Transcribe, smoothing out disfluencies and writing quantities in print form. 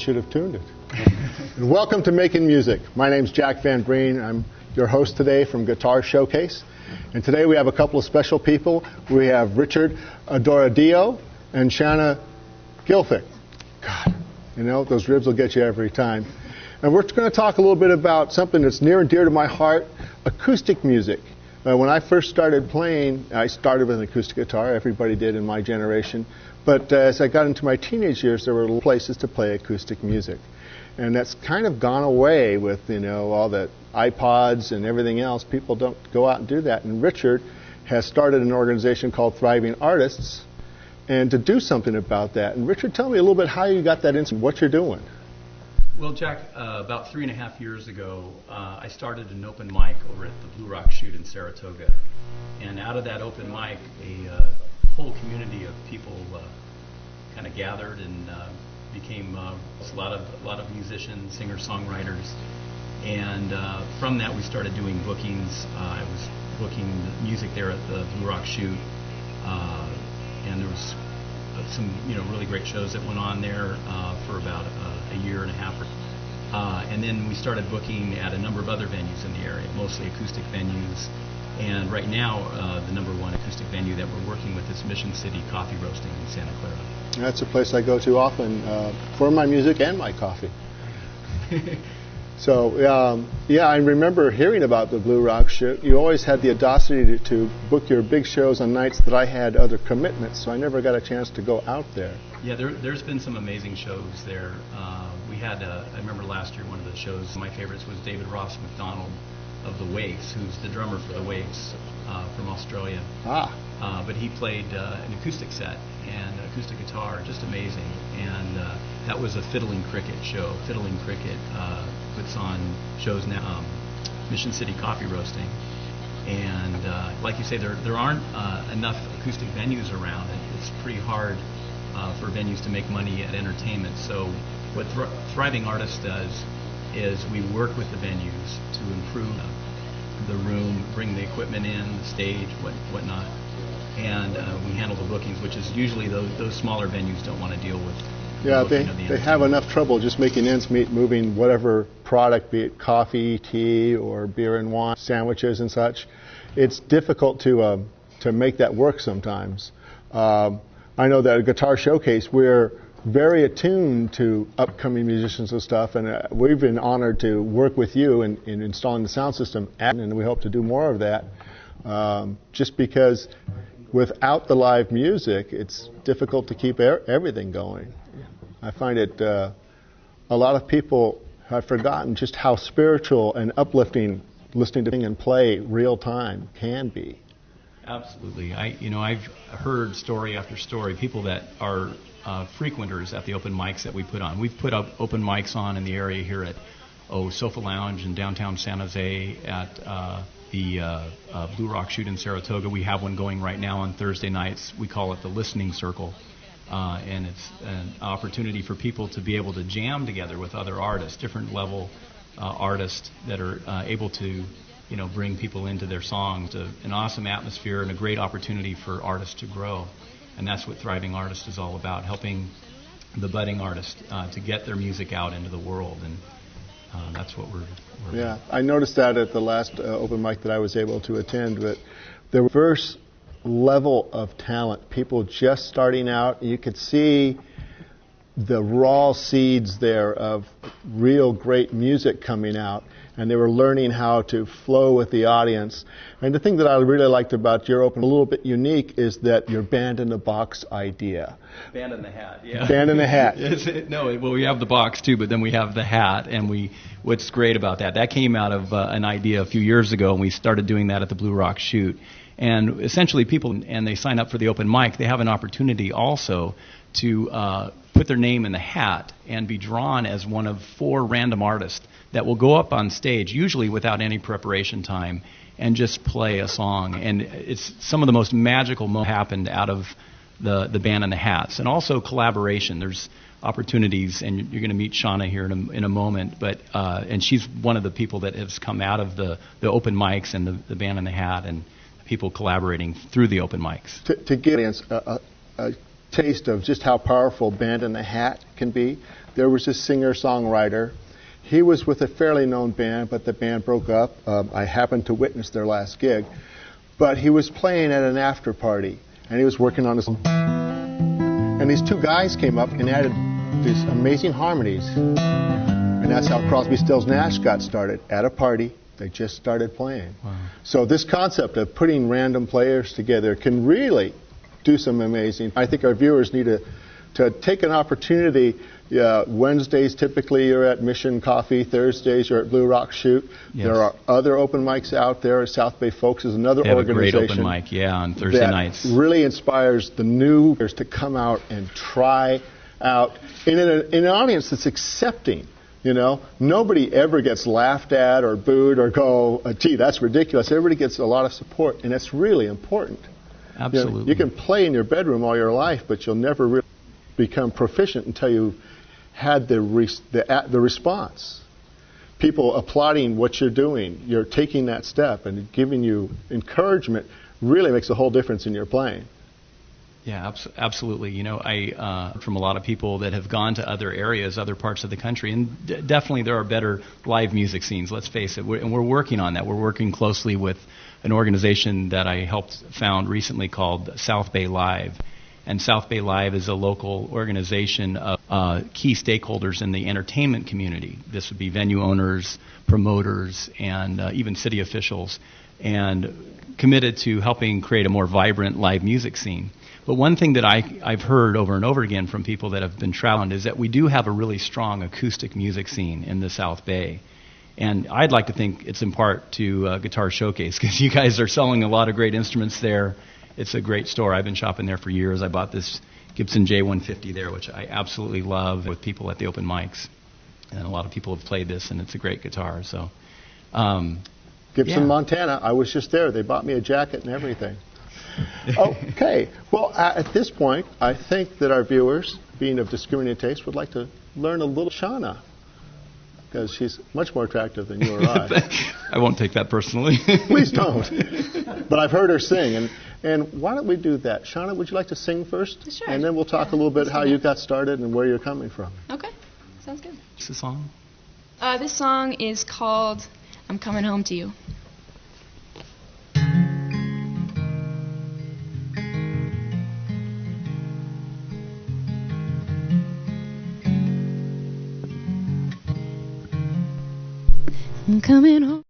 should have tuned it. And welcome to Making Music. My name's Jack Van Breen. I'm your host today from Guitar Showcase. And today we have a couple of special people. We have Richard Adoradio and Shanna Gilfix. God, you know, those ribs will get you every time. And we're going to talk a little bit about something that's near and dear to my heart, acoustic music. When I first started playing, I started with an acoustic guitar. Everybody did in my generation. But as I got into my teenage years, there were little places to play acoustic music. And that's kind of gone away with, you know, all the iPods and everything else. People don't go out and do that. And Richard has started an organization called Thriving Artists, and to do something about that. And Richard, tell me a little bit how you got that into what you're doing. Well, Jack, about 3.5 years ago, I started an open mic over at the Blue Rock Shoot in Saratoga. And out of that open mic, a whole community of people kind of gathered and became a lot of musicians, singer-songwriters. And from that, we started doing bookings. I was booking the music there at the Blue Rock Shoot. And there was some, really great shows that went on there for about a year and a half. And then we started booking at a number of other venues in the area, mostly acoustic venues. And right now, the number one acoustic venue that we're working with is Mission City Coffee Roasting in Santa Clara. That's a place I go to often for my music and my coffee. So, I remember hearing about the Blue Rock Shoot. You always had the audacity to book your big shows on nights that I had other commitments, so I never got a chance to go out there. Yeah, there's been some amazing shows there. We had, I remember last year, one of the shows, my favorites was David Ross McDonald of the Waves, who's the drummer for the Waves from Australia. But he played an acoustic set and an acoustic guitar, just amazing. And that was a Fiddling Cricket show. Fiddling Cricket puts on shows now, Mission City Coffee Roasting. And like you say, there aren't enough acoustic venues around. It's pretty hard for venues to make money at entertainment. So what Thriving Artists does is we work with the venues to improve the room, bring the equipment in, the stage, whatnot, and we handle the bookings, which is usually those smaller venues don't want to deal with. Yeah, they have enough trouble just making ends meet, moving whatever product, be it coffee, tea, or beer and wine, sandwiches and such. It's difficult to make that work sometimes. I know that at Guitar Showcase, we're very attuned to upcoming musicians and stuff, and we've been honored to work with you in installing the sound system, and we hope to do more of that, just because without the live music, it's difficult to keep everything going. I find it, a lot of people have forgotten just how spiritual and uplifting listening to sing and play real time can be. Absolutely. I've heard story after story, people that are frequenters at the open mics that we put on. We've put up open mics on in the area here at Sofa Lounge in downtown San Jose, at the Blue Rock Shoot in Saratoga. We have one going right now on Thursday nights. We call it the Listening Circle. And it's an opportunity for people to be able to jam together with other artists, different level artists that are able to bring people into their songs. An awesome atmosphere and a great opportunity for artists to grow. And that's what Thriving Artists is all about, helping the budding artists to get their music out into the world. And that's what we're Yeah, I noticed that at the last open mic that I was able to attend. But there was diverse level of talent, people just starting out. You could see the raw seeds there of real great music coming out, and they were learning how to flow with the audience. And the thing that I really liked about your open, a little bit unique, is that your band-in-the-box idea. Band in the hat, yeah. Band in the hat. Well, we have the box too, but then we have the hat, and what's great about that came out of an idea a few years ago, and we started doing that at the Blue Rock Shoot. And essentially people, and they sign up for the open mic, they have an opportunity also to put their name in the hat and be drawn as one of 4 random artists that will go up on stage, usually without any preparation time, and just play a song. And it's some of the most magical moments happened out of the band in the hats. And also collaboration. There's opportunities, and you're going to meet Shanna here in a moment, but and she's one of the people that has come out of the open mics and the band in the hat, and people collaborating through the open mics. To give audience a taste of just how powerful Band in the Hat can be, there was a singer-songwriter. He was with a fairly known band, but the band broke up. I happened to witness their last gig. But he was playing at an after party, and he was working on his... And these two guys came up and added these amazing harmonies. And that's how Crosby, Stills, Nash got started. At a party, they just started playing. Wow. So this concept of putting random players together can really do some amazing... I think our viewers need to take an opportunity. Wednesdays, typically, you're at Mission Coffee. Thursdays, you're at Blue Rock Shoot. Yes. There are other open mics out there. South Bay Folks is another organization. A great open mic, on Thursday nights. Really inspires the new players to come out and try out in an audience that's accepting. You know, nobody ever gets laughed at or booed or go, gee, that's ridiculous. Everybody gets a lot of support, and it's really important. Absolutely. You can play in your bedroom all your life, but you'll never really become proficient until you've had the response. People applauding what you're doing, you're taking that step and giving you encouragement really makes a whole difference in your playing. Yeah, absolutely. You know, I from a lot of people that have gone to other areas, other parts of the country, and definitely there are better live music scenes, let's face it, and we're working on that. We're working closely with an organization that I helped found recently called South Bay Live. And South Bay Live is a local organization of key stakeholders in the entertainment community. This would be venue owners, promoters, and even city officials, and committed to helping create a more vibrant live music scene. But one thing that I've heard over and over again from people that have been traveling is that we do have a really strong acoustic music scene in the South Bay. And I'd like to think it's in part to Guitar Showcase, because you guys are selling a lot of great instruments there. It's a great store. I've been shopping there for years. I bought this Gibson J150 there, which I absolutely love, with people at the open mics. And a lot of people have played this, and it's a great guitar. So, Gibson, Montana. I was just there. They bought me a jacket and everything. Okay. Well, at this point, I think that our viewers, being of discriminating taste, would like to learn a little Shanna, because she's much more attractive than you or I. I won't take that personally. Please don't. But I've heard her sing, and why don't we do that? Shanna, would you like to sing first? Sure. And then we'll talk a little bit how you got started and where you're coming from. Okay, sounds good. What's the song? This song is called I'm Coming Home to You. I'm coming home.